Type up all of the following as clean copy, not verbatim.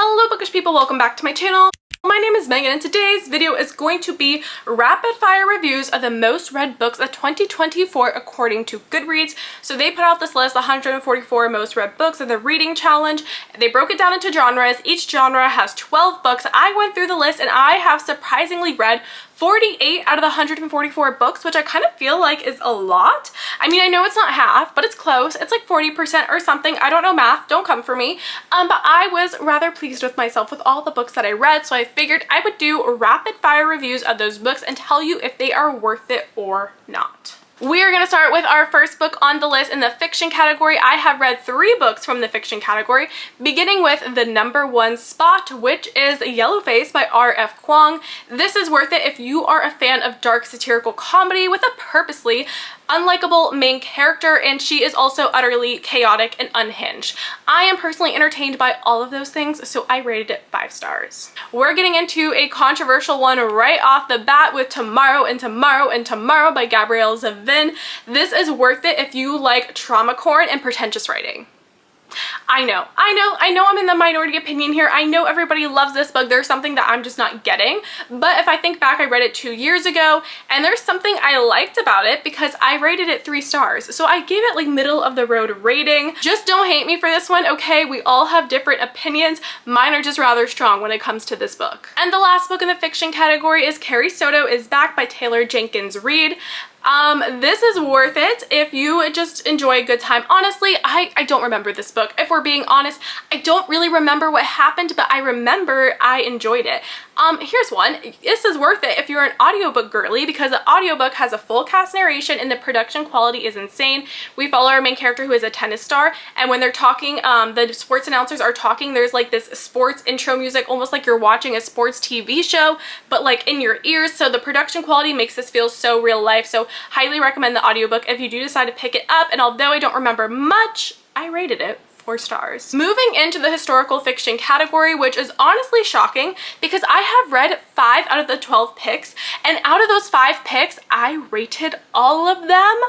Hello bookish people, welcome back to my channel. My name is Megan and today's video is going to be rapid fire reviews of the most read books of 2024 according to Goodreads. So they put out this list, 144 most read books of the reading challenge. They broke it down into genres. Each genre has 12 books. I went through the list and I have surprisingly read 48 out of the 144 books, which I kind of feel like is a lot. I mean, I know it's not half, but it's close. It's like 40% or something. I don't know math, don't come for me. But I was rather pleased with myself with all the books that I read, so I figured I would do rapid fire reviews of those books and tell you if they are worth it or not. We are going to start with our first book on the list in the fiction category. I have read 3 books from the fiction category, beginning with the #1 spot, which is Yellowface by R.F. Kuang. This is worth it if you are a fan of dark satirical comedy with a purposely unlikable main character, and she is also utterly chaotic and unhinged. I am personally entertained by all of those things, so I rated it 5 stars. We're getting into a controversial one right off the bat with Tomorrow and Tomorrow and Tomorrow by Gabrielle Zevin. This is worth it if you like trauma corn and pretentious writing. I know I'm in the minority opinion here. I know everybody loves this book. There's something that I'm just not getting. But if I think back, I read it 2 years ago and there's something I liked about it because I rated it 3 stars. So I gave it like middle of the road rating. Just don't hate me for this one, okay? We all have different opinions. Mine are just rather strong when it comes to this book. And the last book in the fiction category is Carrie, Soto is Back by Taylor Jenkins Reid. This is worth it if you just enjoy a good time. Honestly, I don't remember this book. If we're being honest, I don't really remember what happened, but I remember I enjoyed it. Here's one. This is worth it if you're an audiobook girly because the audiobook has a full cast narration and the production quality is insane. We follow our main character who is a tennis star, and when they're talking, the sports announcers are talking, there's like this sports intro music, almost like you're watching a sports TV show, but like in your ears. So the production quality makes this feel so real life. So highly recommend the audiobook if you do decide to pick it up, and although I don't remember much, I rated it 4 stars. Moving into the historical fiction category, which is honestly shocking because I have read 5 out of the 12 picks, and out of those 5 picks, I rated all of them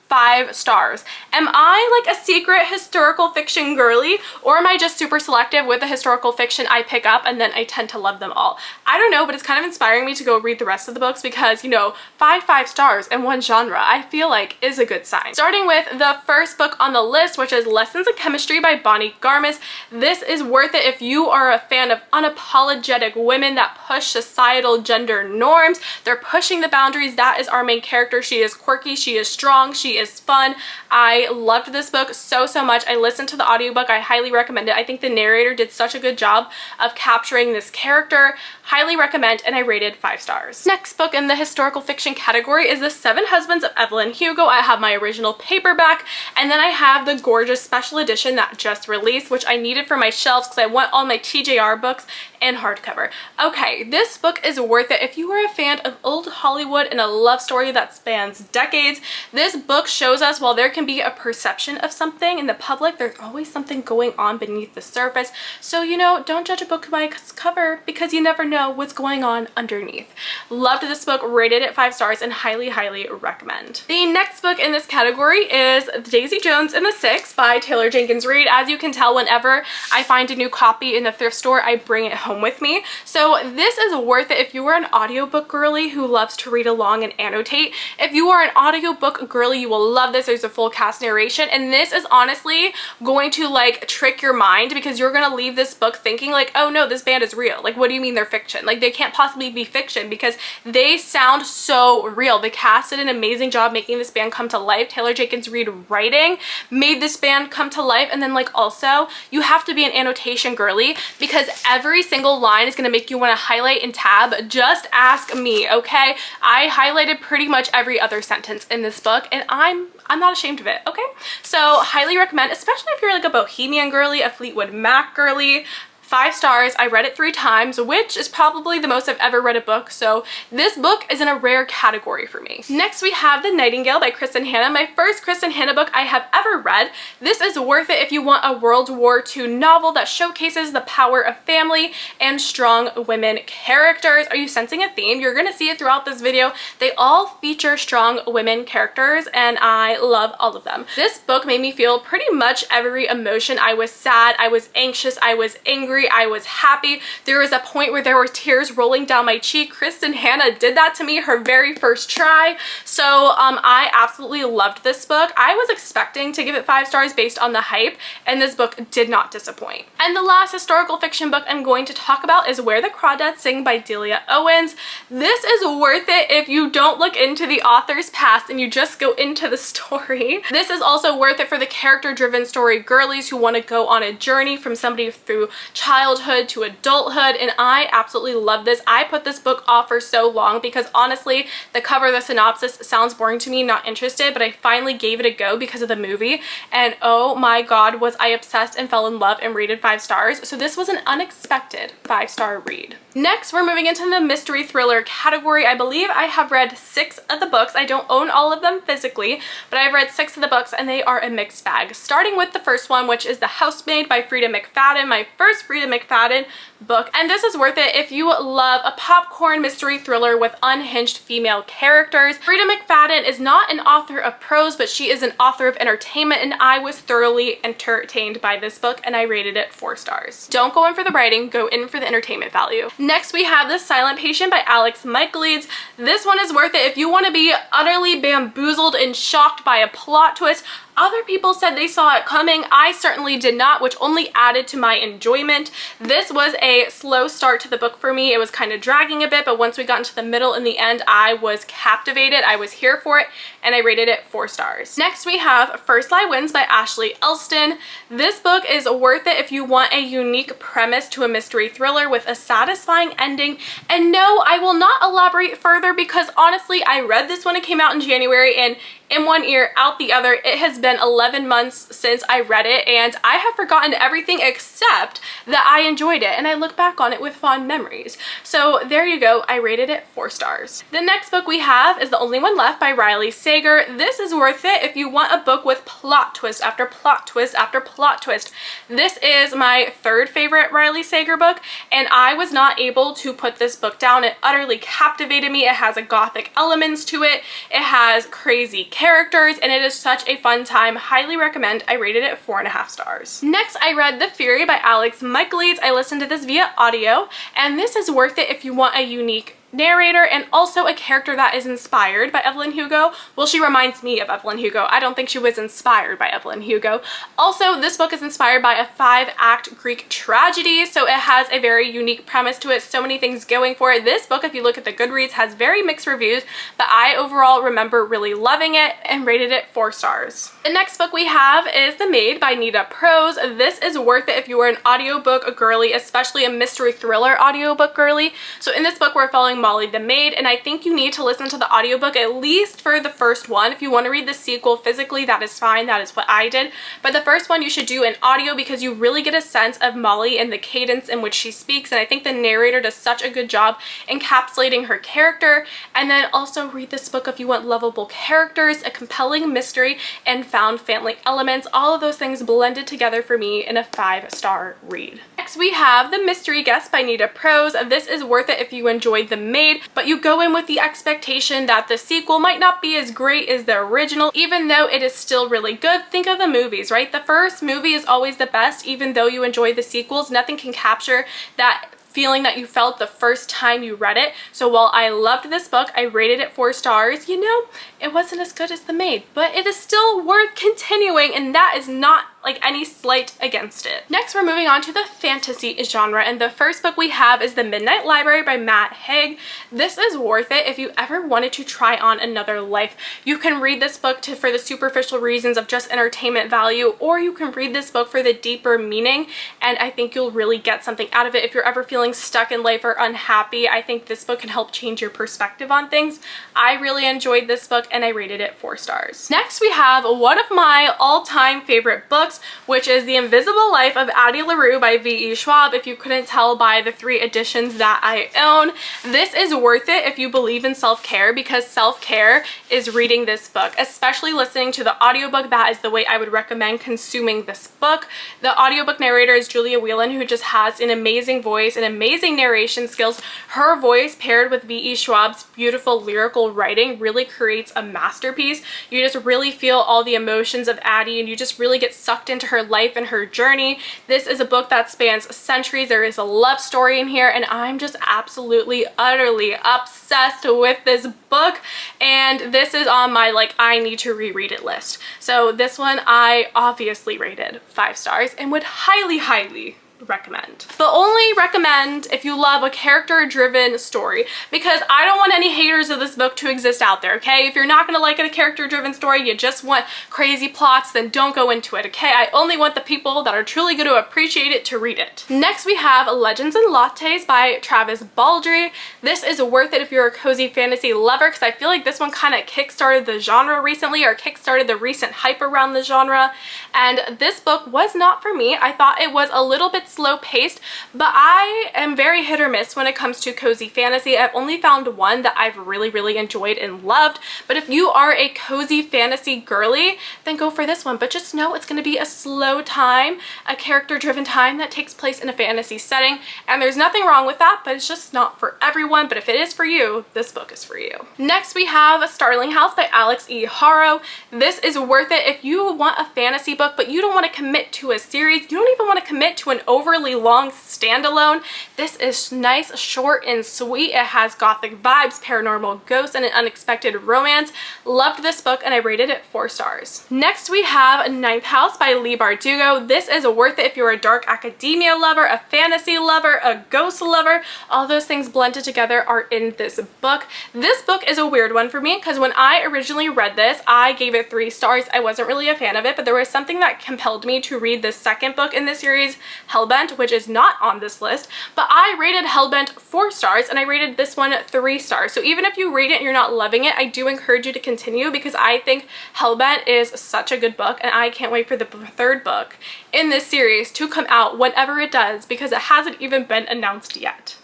5 stars. Am I like a secret historical fiction girly, or am I just super selective with the historical fiction I pick up and then I tend to love them all? I don't know, but it's kind of inspiring me to go read the rest of the books because, you know, 5 stars in one genre I feel like is a good sign. Starting with the first book on the list, which is Lessons in Chemistry by Bonnie Garmis. This is worth it if you are a fan of unapologetic women that push societal gender norms. They're pushing the boundaries. That is our main character. She is quirky, she is strong, she is fun. I loved this book so much. I listened to the audiobook. I highly recommend it. I think the narrator did such a good job of capturing this character. Highly recommend, and I rated 5 stars. Next book in the historical fiction category is The 7 Husbands of Evelyn Hugo. I have my original paperback, and then I have the gorgeous special edition that just released, which I needed for my shelves because I want all my TJR books in hardcover. Okay, this book is worth it if you are a fan of old Hollywood and a love story that spans decades. This book shows us while there can be a perception of something in the public, there's always something going on beneath the surface. So, you know, don't judge a book by its cover because you never know what's going on underneath. Loved this book, rated it 5 stars, and highly recommend. The next book in this category is Daisy Jones and the Six by Taylor Jenkins Reid. As you can tell, whenever I find a new copy in the thrift store, I bring it home with me. So this is worth it if you are an audiobook girly who loves to read along and annotate. If you are an audiobook girly, you will love this. There's a full cast narration, and this is honestly going to like trick your mind because you're gonna leave this book thinking like, oh no, this band is real. Like, what do you mean they're fiction? Like, they can't possibly be fiction because they sound so real. The cast did an amazing job making this band come to life. Taylor Jenkins Reid writing made this band come to life, and then like also you have to be an annotation girly because every single line is gonna make you want to highlight and tab. Just ask me, okay? I highlighted pretty much every other sentence in this book, and I'm not ashamed of it, okay? So highly recommend, especially if you're like a bohemian girly, a Fleetwood Mac girly. 5 stars. I read it 3 times, which is probably the most I've ever read a book, so this book is in a rare category for me. Next we have The Nightingale by Kristen Hanna, my first Kristen Hanna book I have ever read. This is worth it if you want a World War II novel that showcases the power of family and strong women characters. Are you sensing a theme? You're gonna see it throughout this video. They all feature strong women characters, and I love all of them. This book made me feel pretty much every emotion. I was sad, I was anxious, I was angry, angry, I was happy. There was a point where there were tears rolling down my cheek. Kristen Hanna did that to me her very first try. So I absolutely loved this book. I was expecting to give it 5 stars based on the hype, and this book did not disappoint. And the last historical fiction book I'm going to talk about is Where the Crawdads Sing by Delia Owens. This is worth it if you don't look into the author's past and you just go into the story. This is also worth it for the character-driven story girlies who want to go on a journey from somebody through childhood to adulthood, and I absolutely love this. I put this book off for so long because honestly, the cover, the synopsis sounds boring to me, not interested, but I finally gave it a go because of the movie, and oh my god, was I obsessed and fell in love and rated 5 stars. So this was an unexpected 5-star read. Next, we're moving into the mystery thriller category. I believe I have read 6 of the books. I don't own all of them physically, but I've read 6 of the books and they are a mixed bag. Starting with the first one, which is The Housemaid by Frida McFadden, my first Frida McFadden book. And this is worth it if you love a popcorn mystery thriller with unhinged female characters. Frida McFadden is not an author of prose, but she is an author of entertainment, and I was thoroughly entertained by this book and I rated it 4 stars. Don't go in for the writing, go in for the entertainment value. Next, we have The Silent Patient by Alex Michaelides. This one is worth it if you want to be utterly bamboozled and shocked by a plot twist. Other people said they saw it coming. I certainly did not, which only added to my enjoyment. This was a slow start to the book for me. It was kind of dragging a bit, but once we got into the middle and the end, I was captivated. I was here for it, and I rated it 4 stars. Next, we have First Lie Wins by Ashley Elston. This book is worth it if you want a unique premise to a mystery thriller with a satisfying ending. And no, I will not elaborate further because honestly, I read this when it came out in January, and in one ear, out the other. It has been 11 months since I read it, and I have forgotten everything except that I enjoyed it, and I look back on it with fond memories. So there you go, I rated it 4 stars. The next book we have is The Only One Left by Riley Sager. This is worth it if you want a book with plot twist after plot twist after plot twist. This is my 3rd favorite Riley Sager book, and I was not able to put this book down. It utterly captivated me. It has a gothic elements to it. It has crazy characters, and it is such a fun time. Highly recommend. I rated it 4.5 stars. Next, I read The Fury by Alex Michaelides. I listened to this via audio, and this is worth it if you want a unique narrator and also a character that is inspired by Evelyn Hugo. Well, she reminds me of Evelyn Hugo. I don't think she was inspired by Evelyn Hugo. Also, this book is inspired by a 5-act Greek tragedy, so it has a very unique premise to it, so many things going for it. This book, if you look at the Goodreads, has very mixed reviews, but I overall remember really loving it and rated it 4 stars. The next book we have is The Maid by Nita Prose. This is worth it if you are an audiobook girly, especially a mystery thriller audiobook girly. So in this book, we're following Molly the Maid, and I think you need to listen to the audiobook at least for the first one. If you want to read the sequel physically, that is fine. That is what I did. But the first one you should do in audio because you really get a sense of Molly and the cadence in which she speaks, and I think the narrator does such a good job encapsulating her character. And then also read this book if you want lovable characters, a compelling mystery, and found family elements. All of those things blended together for me in a 5-star read. Next, we have The Mystery Guest by Nita Prose. This is worth it if you enjoyed The Maid, but you go in with the expectation that the sequel might not be as great as the original, even though it is still really good. Think of the movies, right? The first movie is always the best, even though you enjoy the sequels. Nothing can capture that feeling that you felt the first time you read it. So while I loved this book, I rated it 4 stars, you know, it wasn't as good as The Maid, but it is still worth continuing, and that is not like any slight against it. Next, we're moving on to the fantasy genre, and the first book we have is The Midnight Library by Matt Haig. This is worth it if you ever wanted to try on another life. You can read this book for the superficial reasons of just entertainment value, or you can read this book for the deeper meaning, and I think you'll really get something out of it. If you're ever feeling stuck in life or unhappy, I think this book can help change your perspective on things. I really enjoyed this book and I rated it 4 stars. Next, we have one of my all-time favorite books, which is The Invisible Life of Addie LaRue by V.E. Schwab, if you couldn't tell by the 3 editions that I own. This is worth it if you believe in self-care, because self-care is reading this book, especially listening to the audiobook. That is the way I would recommend consuming this book. The audiobook narrator is Julia Whelan, who just has an amazing voice and amazing narration skills. Her voice paired with V.E. Schwab's beautiful lyrical writing really creates a masterpiece. You just really feel all the emotions of Addie, and you just really get sucked sucked into her life and her journey. This is a book that spans centuries. There is a love story in here, and I'm just absolutely, utterly obsessed with this book, and this is on my like I need to reread it list. So this one I obviously rated 5 stars and would highly recommend. But only recommend if you love a character-driven story, because I don't want any haters of this book to exist out there, okay? If you're not gonna like a character-driven story, you just want crazy plots, then don't go into it, okay? I only want the people that are truly going to appreciate it to read it. Next we have Legends and Lattes by Travis Baldree. This is worth it if you're a cozy fantasy lover, because I feel like this one kind of kickstarted the genre recently, or kickstarted the recent hype around the genre, and this book was not for me. I thought it was a little bit slow paced, but I am very hit or miss when it comes to cozy fantasy. I've only found one that I've really enjoyed and loved, but if you are a cozy fantasy girly, then go for this one. But just know it's going to be a slow time, a character driven time that takes place in a fantasy setting, and there's nothing wrong with that, but it's just not for everyone. But if it is for you, this book is for you. Next we have Starling House by Alex E. Haro. This is worth it if you want a fantasy book but you don't want to commit to a series, you don't even want to commit to an overly long standalone. This is nice, short, and sweet. It has gothic vibes, paranormal ghosts, and an unexpected romance. Loved this book and I rated it 4 stars. Next we have Ninth House by Leigh Bardugo. This is worth it if you're a dark academia lover, a fantasy lover, a ghost lover. All those things blended together are in this book. This book is a weird one for me because when I originally read this, I gave it 3 stars. I wasn't really a fan of it, but there was something that compelled me to read the second book in this series, Hellbent, which is not on this list, but I rated Hellbent 4 stars and I rated this one 3 stars. So even if you read it and you're not loving it, I do encourage you to continue because I think Hellbent is such a good book and I can't wait for the 3rd book in this series to come out whenever it does, because it hasn't even been announced yet.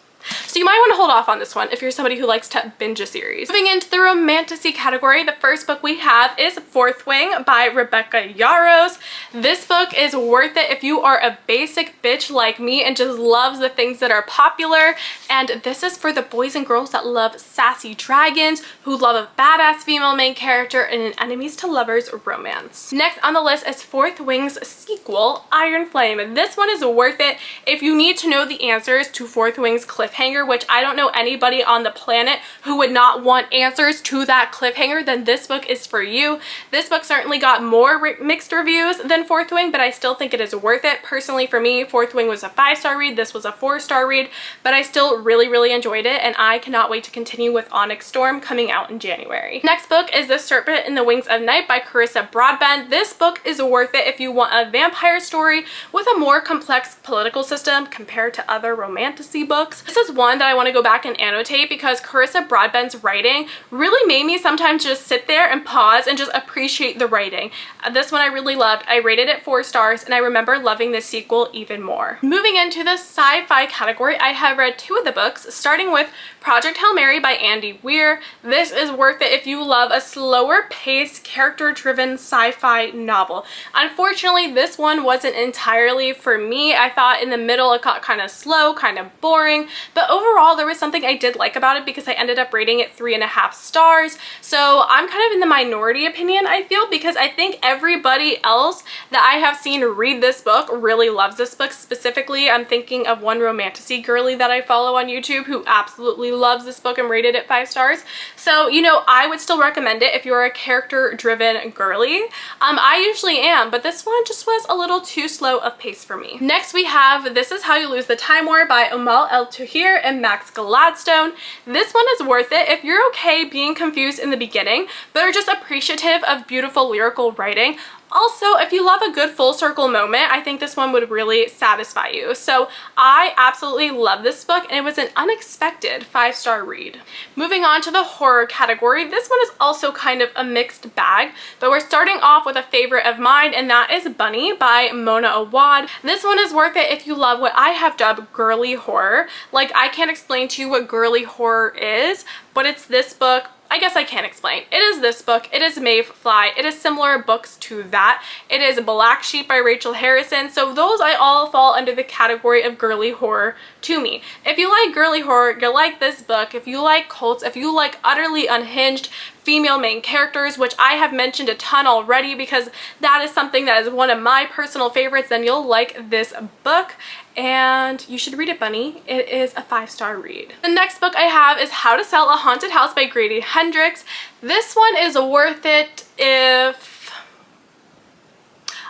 So you might want to hold off on this one if you're somebody who likes to binge a series. Moving into the romantasy category, the first book we have is Fourth Wing by Rebecca Yarros. This book is worth it if you are a basic bitch like me and just loves the things that are popular. And this is for the boys and girls that love sassy dragons, who love a badass female main character, and an enemies to lovers romance. Next on the list is Fourth Wing's sequel, Iron Flame. This one is worth it if you need to know the answers to Fourth Wing's cliffhanger, which I don't know anybody on the planet who would not want answers to that cliffhanger, then this book is for you. This book certainly got more mixed reviews than Fourth Wing, but I still think it is worth it. Personally for me, Fourth Wing was a 5-star read, this was a 4-star read, but I still really enjoyed it and I cannot wait to continue with Onyx Storm coming out in January. Next book is The Serpent in the Wings of Night by Carissa Broadbent. This book is worth it if you want a vampire story with a more complex political system compared to other romantasy books. This is one that I want to go back and annotate because Carissa Broadbent's writing really made me sometimes just sit there and pause and just appreciate the writing. This one I really loved. I rated it 4 stars and I remember loving the sequel even more. Moving into the sci-fi category, I have read 2 of the books, starting with Project Hail Mary by Andy Weir. This is worth it if you love a slower paced, character-driven sci-fi novel. Unfortunately, this one wasn't entirely for me. I thought in the middle it got kind of slow, kind of boring, but overall there was something I did like about it because I ended up rating it 3.5 stars. So I'm kind of in the minority opinion, I feel, because I think everybody else that I have seen read this book really loves this book. Specifically, I'm thinking of one romantasy girly that I follow on YouTube who absolutely loves this book and rated it 5 stars. So, you know, I would still recommend it if you're a character-driven girly. I usually am, but this one just was a little too slow of pace for me. Next we have This Is How You Lose the Time War by Amal El-Touhir and Max Gladstone. This one is worth it if you're okay being confused in the beginning, but are just appreciative of beautiful lyrical writing. Also, if you love a good full circle moment, I think this one would really satisfy you. So I absolutely love this book and it was an unexpected 5-star read. Moving on to the horror category, this one is also kind of a mixed bag, but we're starting off with a favorite of mine, and that is Bunny by Mona Awad. This one is worth it if you love what I have dubbed girly horror. Like, I can't explain to you what girly horror is, but it's this book. I guess I can't explain. It is this book. It is Mayfly. It is similar books to that. It is Black Sheep by Rachel Harrison. So those I all fall under the category of girly horror to me. If you like girly horror, you'll like this book. If you like cults, if you like utterly unhinged, female main characters, which I have mentioned a ton already because that is something that is one of my personal favorites, then you'll like this book. And you should read it, bunny. It is a 5-star read. The next book I have is How to Sell a Haunted House by Grady Hendrix. This one is worth it if...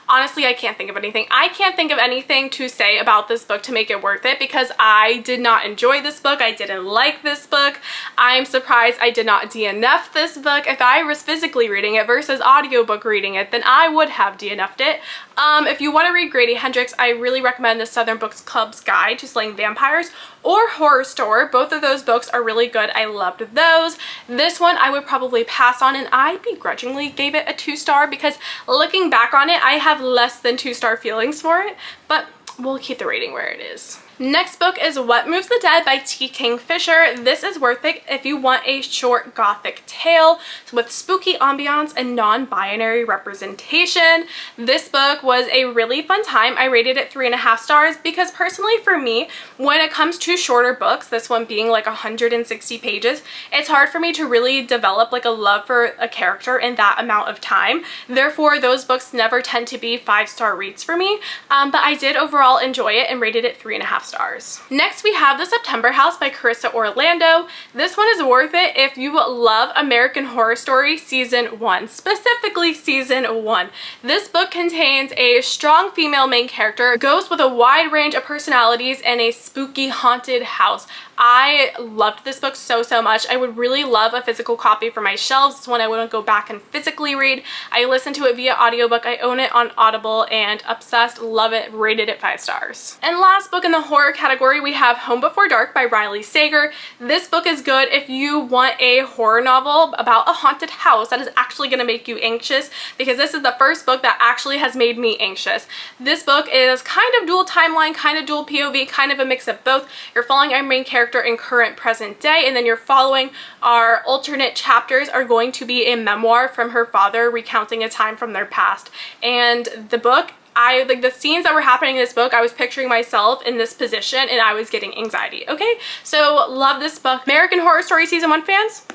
Honestly, I can't think of anything. I can't think of anything to say about this book to make it worth it because I did not enjoy this book. I didn't like this book. I'm surprised I did not DNF this book. If I was physically reading it versus audiobook reading it, then I would have DNF'd it. If you want to read Grady Hendrix, I really recommend the Southern Books Club's Guide to Slaying Vampires or Horror Store. Both of those books are really good. I loved those. This one I would probably pass on, and I begrudgingly gave it a 2-star because looking back on it, I have less than 2-star feelings for it, but we'll keep the rating where it is. Next book is What Moves the Dead by T. Kingfisher. This is worth it if you want a short gothic tale with spooky ambiance and non-binary representation. This book was a really fun time. I rated it 3.5 stars because personally for me, when it comes to shorter books, this one being like 160 pages, it's hard for me to really develop like a love for a character in that amount of time. Therefore, those books never tend to be 5-star reads for me, but I did overall enjoy it and rated it 3.5 stars. Next we have The September House by Carissa Orlando. This one is worth it if you love American Horror Story Season 1, specifically Season 1. This book contains a strong female main character, goes with a wide range of personalities in a spooky haunted house. I loved this book so much. I would really love a physical copy for my shelves. It's one I want to go back and physically read. I listened to it via audiobook. I own it on Audible and obsessed, love it, rated it 5 stars. And last book in the horror category, we have Home Before Dark by Riley Sager. This book is good if you want a horror novel about a haunted house that is actually going to make you anxious, because this is the first book that actually has made me anxious. This book is kind of dual timeline, kind of dual POV, kind of a mix of both. You're following our main character in current present day, and then you're following our alternate chapters are going to be a memoir from her father recounting a time from their past. And the book, like the scenes that were happening in this book, I was picturing myself in this position and I was getting anxiety. Okay, so love this book. American Horror Story Season 1 fans,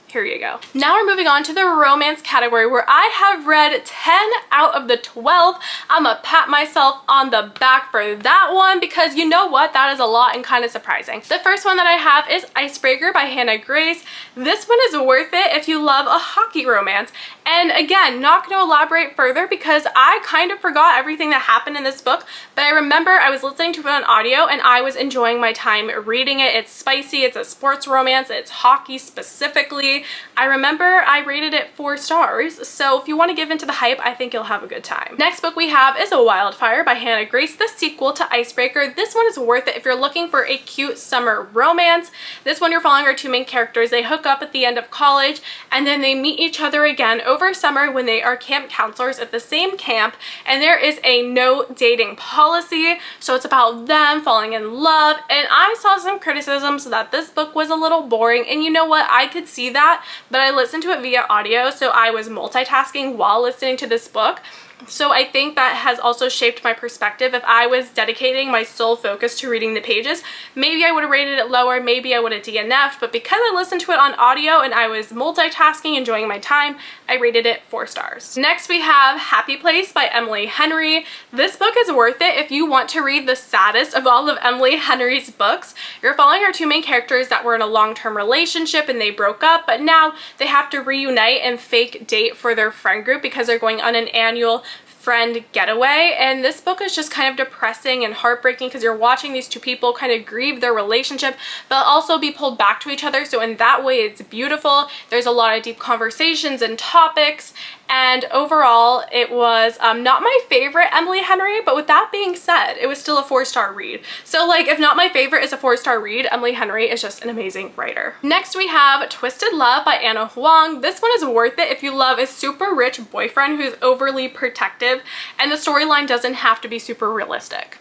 here you go. Now we're moving on to the romance category, where I have read 10 out of the 12. I'm gonna pat myself on the back for that one because you know what? That is a lot and kind of surprising. The first one that I have is Icebreaker by Hannah Grace. This one is worth it if you love a hockey romance. And again, not going to elaborate further because I kind of forgot everything that happened in this book, but I remember I was listening to it on audio and I was enjoying my time reading it. It's spicy, it's a sports romance, it's hockey specifically. I remember I rated it 4 stars, so if you want to give into the hype, I think you'll have a good time. Next book we have is A Wildfire by Hannah Grace, the sequel to Icebreaker. This one is worth it if you're looking for a cute summer romance. This one you're following our 2 main characters. They hook up at the end of college and then they meet each other again over summer when they are camp counselors at the same camp, and there is a no dating policy, so it's about them falling in love. And I saw some criticisms that this book was a little boring, and you know what, I could see that, but I listened to it via audio, so I was multitasking while listening to this book. So I think that has also shaped my perspective. If I was dedicating my sole focus to reading the pages, maybe I would have rated it lower, maybe I would have DNF'd, but because I listened to it on audio and I was multitasking, enjoying my time, I rated it 4 stars. Next we have Happy Place by Emily Henry. This book is worth it if you want to read the saddest of all of Emily Henry's books. You're following our 2 main characters that were in a long-term relationship and they broke up, but now they have to reunite and fake date for their friend group because they're going on an annual friend getaway. And this book is just kind of depressing and heartbreaking because you're watching these 2 people kind of grieve their relationship but also be pulled back to each other. So in that way it's beautiful. There's a lot of deep conversations and topics, and overall it was not my favorite Emily Henry, but with that being said, it was still a 4-star read. So like, if not my favorite is a 4-star read, Emily Henry is just an amazing writer. Next we have Twisted Love by Anna Huang. This one is worth it if you love a super rich boyfriend who's overly protective, and the storyline doesn't have to be super realistic.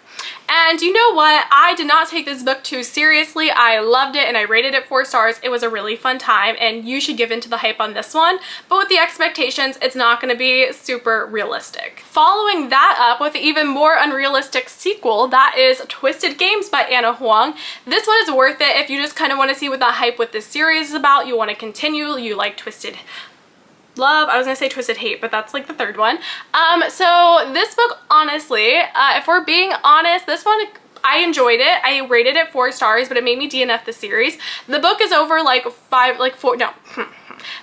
And you know what? I did not take this book too seriously. I loved it and I rated it 4 stars. It was a really fun time and you should give into the hype on this one. But with the expectations, it's not going to be super realistic. Following that up with an even more unrealistic sequel, that is Twisted Games by Anna Huang. This one is worth it if you just kind of want to see what the hype with this series is about. You want to continue, you like Twisted Love. I was gonna say Twisted Hate, but that's like the third one. So this book, honestly, if we're being honest, this one, I enjoyed it. I rated it 4 stars, but it made me DNF the series. The book is over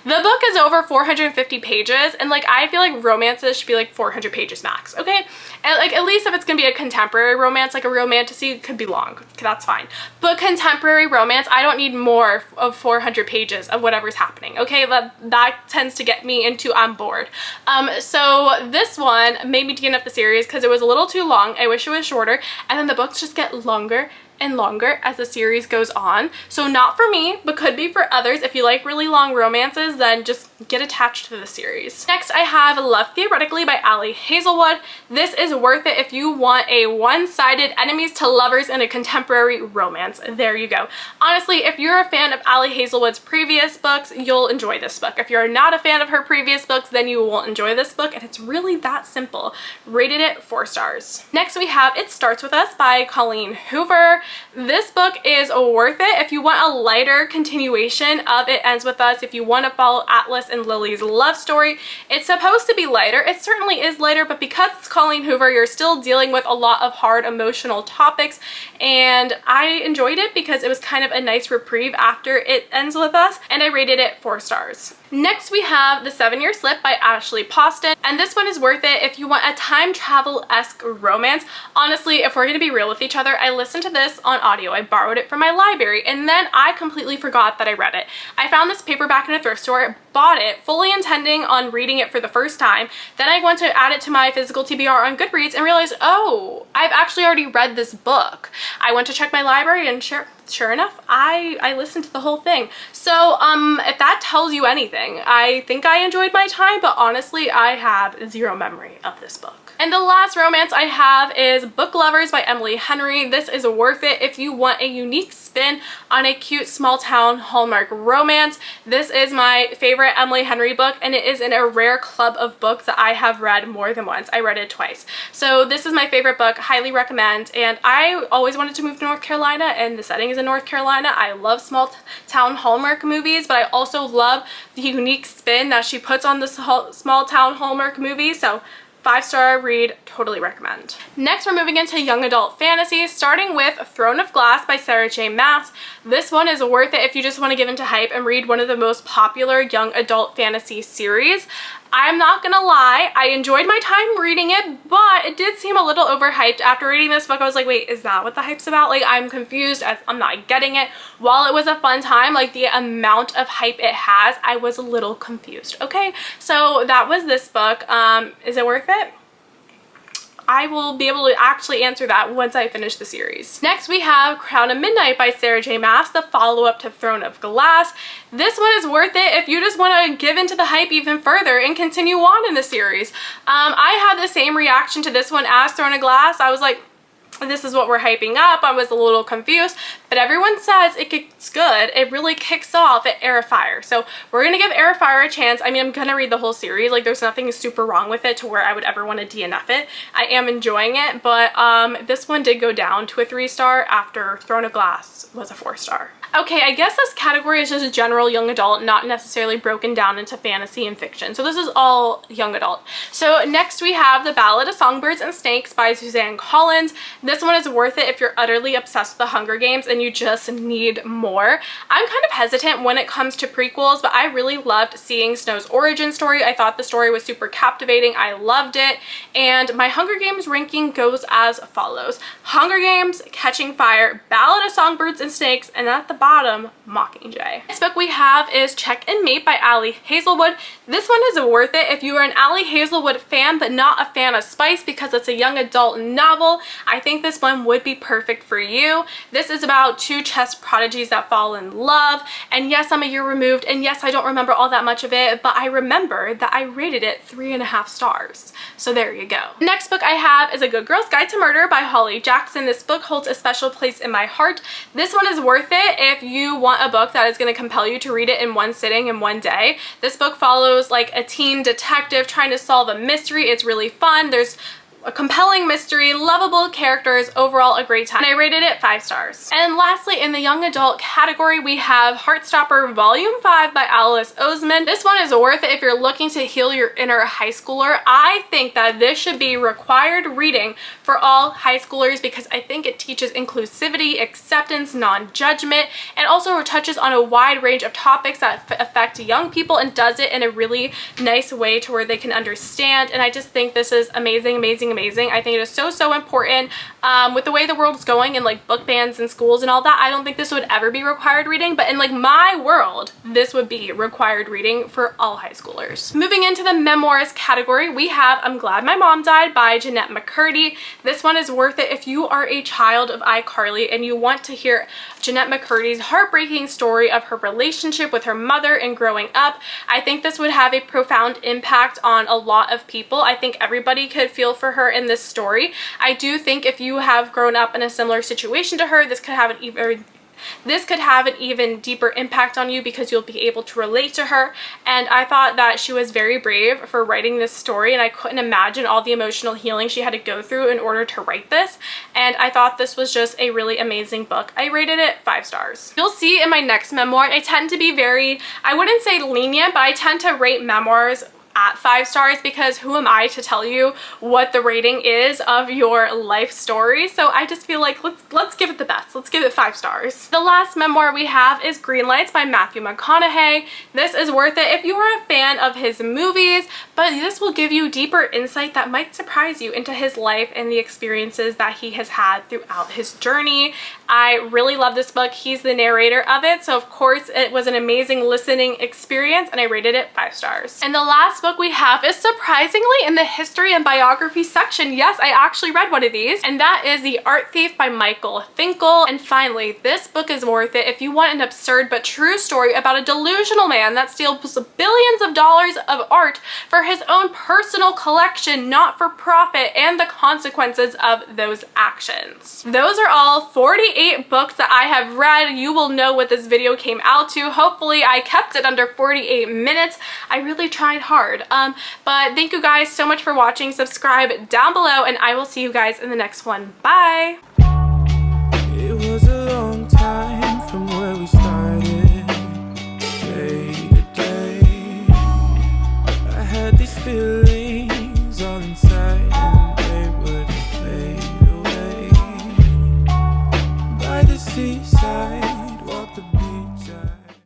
the book is over 450 pages, and like I feel like romances should be like 400 pages max, okay? And like at least if it's gonna be a contemporary romance, like a romantasy could be long, that's fine. But contemporary romance, I don't need more of 400 pages of whatever's happening, okay? That tends to get me into I'm bored. So this one made me DNF the series because it was a little too long. I wish it was shorter, and then the books just get longer and longer as the series goes on. So not for me, but could be for others. If you like really long romances, then just get attached to the series. Next, I have Love Theoretically by Ali Hazelwood. This is worth it if you want a one-sided enemies to lovers in a contemporary romance. There you go. Honestly, if you're a fan of Ali Hazelwood's previous books, you'll enjoy this book. If you're not a fan of her previous books, then you won't enjoy this book, and it's really that simple. Rated it 4 stars. Next, we have It Starts With Us by Colleen Hoover. This book is worth it if you want a lighter continuation of It Ends With Us, if you want to follow Atlas and Lily's love story. It's supposed to be lighter. It certainly is lighter, but because it's Colleen Hoover, you're still dealing with a lot of hard emotional topics, and I enjoyed it because it was kind of a nice reprieve after It Ends With Us, and I rated it 4 stars. Next, we have The 7-Year Slip by Ashley Poston, and this one is worth it if you want a time travel-esque romance. Honestly, if we're going to be real with each other, I listened to this on audio. I borrowed it from my library, and then I completely forgot that I read it. I found this paperback in a thrift store, bought it, fully intending on reading it for the first time. Then I went to add it to my physical TBR on Goodreads and realized, oh, I've actually already read this book. I went to check my library and sure enough, I listened to the whole thing. So if that tells you anything, I think I enjoyed my time, but honestly, I have zero memory of this book. And the last romance I have is Book Lovers by Emily Henry. This is worth it if you want a unique spin on a cute small town Hallmark romance. This is my favorite Emily Henry book, and it is in a rare club of books that I have read more than once. I read it twice. So this is my favorite book, highly recommend. And I always wanted to move to North Carolina, and the setting is in North Carolina. I love small town Hallmark movies, but I also love the unique spin that she puts on the small town Hallmark movies. So 5-star read, totally recommend. Next, we're moving into young adult fantasy, starting with Throne of Glass by Sarah J. Maas. This one is worth it if you just want to give into hype and read one of the most popular young adult fantasy series. I'm not gonna lie, I enjoyed my time reading it, but it did seem a little overhyped. After reading this book, I was like, wait, is that what the hype's about? Like, I'm confused, I'm not getting it. While it was a fun time, like the amount of hype it has, I was a little confused, okay? So that was this book. Is it worth it? I will be able to actually answer that once I finish the series. Next, we have Crown of Midnight by Sarah J. Maas, the follow-up to Throne of Glass. This one is worth it if you just want to give into the hype even further and continue on in the series. I had the same reaction to this one as Throne of Glass. I was like, this is what we're hyping up. I was a little confused, but everyone says it gets good. It really kicks off at Air of Fire. So we're gonna give Air of Fire a chance. I mean, I'm gonna read the whole series. Like, there's nothing super wrong with it to where I would ever want to DNF it. I am enjoying it, but this one did go down to a 3-star after Throne of Glass was a 4-star. Okay, I guess this category is just a general young adult, not necessarily broken down into fantasy and fiction. So this is all young adult. So next we have The Ballad of Songbirds and Snakes by Suzanne Collins. This one is worth it if you're utterly obsessed with the Hunger Games and you just need more. I'm kind of hesitant when it comes to prequels, but I really loved seeing Snow's origin story. I thought the story was super captivating. I loved it. And my Hunger Games ranking goes as follows: Hunger Games, Catching Fire, Ballad of Songbirds and Snakes, and at the bottom, Mockingjay. Next book we have is Check and Mate by Ali Hazelwood. This one is worth it if you are an Ali Hazelwood fan but not a fan of spice because it's a young adult novel. I think think this one would be perfect for you. This is about two chess prodigies that fall in love, and yes, I'm a year removed, and yes, I don't remember all that much of it, but I remember that I rated it 3.5 stars. So there you go. Next book I have is A Good Girl's Guide to Murder by Holly Jackson. This book holds a special place in my heart. This one is worth it if you want a book that is going to compel you to read it in one sitting in one day. This book follows like a teen detective trying to solve a mystery. It's really fun. There's a compelling mystery, lovable characters, overall a great time. And I rated it 5 stars. And lastly, in the young adult category, we have Heartstopper Volume 5 by Alice Oseman. This one is worth it if you're looking to heal your inner high schooler. I think that this should be required reading for all high schoolers because I think it teaches inclusivity, acceptance, non-judgment, and also touches on a wide range of topics that affect young people and does it in a really nice way to where they can understand. And I just think this is amazing, amazing, amazing. I think it is so important. With the way the world is going and like book bans in schools and all that, I don't think this would ever be required reading, but in like my world, this would be required reading for all high schoolers. Moving into the memoirs category, we have I'm Glad My Mom Died by Jeanette McCurdy. This one is worth it if you are a child of iCarly and you want to hear Jeanette McCurdy's heartbreaking story of her relationship with her mother and growing up. I think this would have a profound impact on a lot of people. I think everybody could feel for her in this story. I do think if you have grown up in a similar situation to her, this could have an even deeper impact on you because you'll be able to relate to her. And I thought that she was very brave for writing this story, and I couldn't imagine all the emotional healing she had to go through in order to write this. And I thought this was just a really amazing book. I rated it 5 stars. You'll see in my next memoir, I tend to be very, I wouldn't say lenient, but I tend to rate memoirs at 5 stars because who am I to tell you what the rating is of your life story? So I just feel like let's give it the best. Let's give it 5 stars. The last memoir we have is Green Lights by Matthew McConaughey. This is worth it if you are a fan of his movies, but this will give you deeper insight that might surprise you into his life and the experiences that he has had throughout his journey. I really love this book. He's the narrator of it, so of course it was an amazing listening experience, and I rated it 5 stars. And the last book we have is surprisingly in the history and biography section. Yes, I actually read one of these, and that is The Art Thief by Michael Finkel. And finally, this book is worth it if you want an absurd but true story about a delusional man that steals billions of dollars of art for his own personal collection, not for profit, and the consequences of those actions. Those are all 48 books that I have read. You will know what this video came out to. Hopefully I kept it under 48 minutes. I really tried hard. But thank you guys so much for watching. Subscribe down below, and I will see you guys in the next one. Bye!